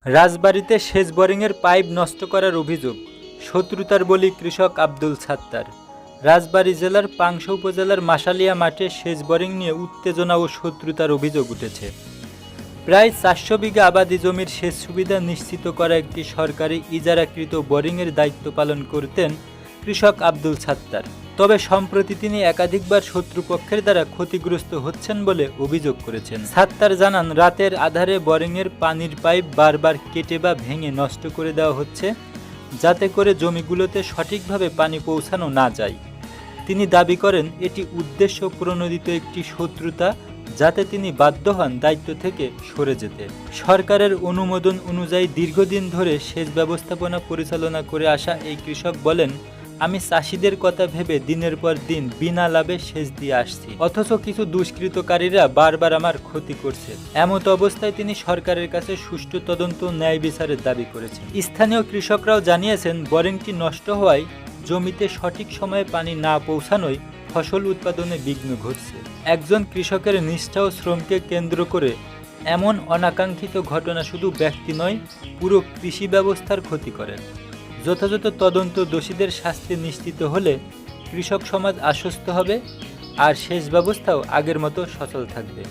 রাজবাড়ীতে সেচ বোরিংয়ের পাইপ নষ্ট করার অভিযোগ, শত্রুতার বলি কৃষক আব্দুল সাত্তার। রাজবাড়ী জেলার পাংশা উপজেলার মাশালিয়া মাঠে সেচ বোরিং নিয়ে উত্তেজনা ও শত্রুতার অভিযোগ উঠেছে। প্রায় 400 বিঘা আবাদি জমির সেচ সুবিধা নিশ্চিত করা একটি সরকারি ইজারাকৃত বোরিংয়ের দায়িত্ব পালন করতেন কৃষক আব্দুল সাত্তার। তবে সম্প্রতি তিনি একাধিকবার শত্রুপক্ষের দ্বারা ক্ষতিগ্রস্ত হচ্ছেন বলে অভিযোগ করেছেন। সাত্তার জানান, রাতের আধারে বোরিংয়ের পানির পাইপ বারবার কেটে বা ভেঙে নষ্ট করে দেওয়া হচ্ছে, যাতে করে জমিগুলোতে সঠিকভাবে পানি পৌঁছানো না যায়। তিনি দাবি করেন এটি উদ্দেশ্য প্রণোদিত একটি শত্রুতা, যাতে তিনি বাধ্য হন দায়িত্ব থেকে সরে যেতে। সরকারের অনুমোদন অনুযায়ী দীর্ঘদিন ধরে সেচ ব্যবস্থাপনা পরিচালনা করে আসা এই কৃষক বলেন, আমি চাষিদের কথা ভেবে দিনের পর দিন বিনা লাভে সেচ দিয়ে আসছি, অথচ কিছু দুষ্কৃতকারীরা বারবার আমার ক্ষতি করছে। এমত অবস্থায় তিনি সরকারের কাছে সুষ্ঠু তদন্ত, ন্যায় বিচারের দাবি করেছেন। স্থানীয় কৃষকরাও জানিয়েছেন, বোরিংটি নষ্ট হওয়ায় জমিতে সঠিক সময়ে পানি না পৌঁছানোয় ফসল উৎপাদনে বিঘ্ন ঘটছে। একজন কৃষকের নিষ্ঠা ও শ্রমকে কেন্দ্র করে এমন অনাকাঙ্ক্ষিত ঘটনা শুধু ব্যক্তি নয়, পুরো কৃষি ব্যবস্থার ক্ষতি করে। যথাযথ তদন্ত, দোষীদের শাস্তি নিশ্চিত হলে কৃষক সমাজ আশ্বস্ত হবে, আর সেচ ব্যবস্থাও আগের মতো সচল থাকবে।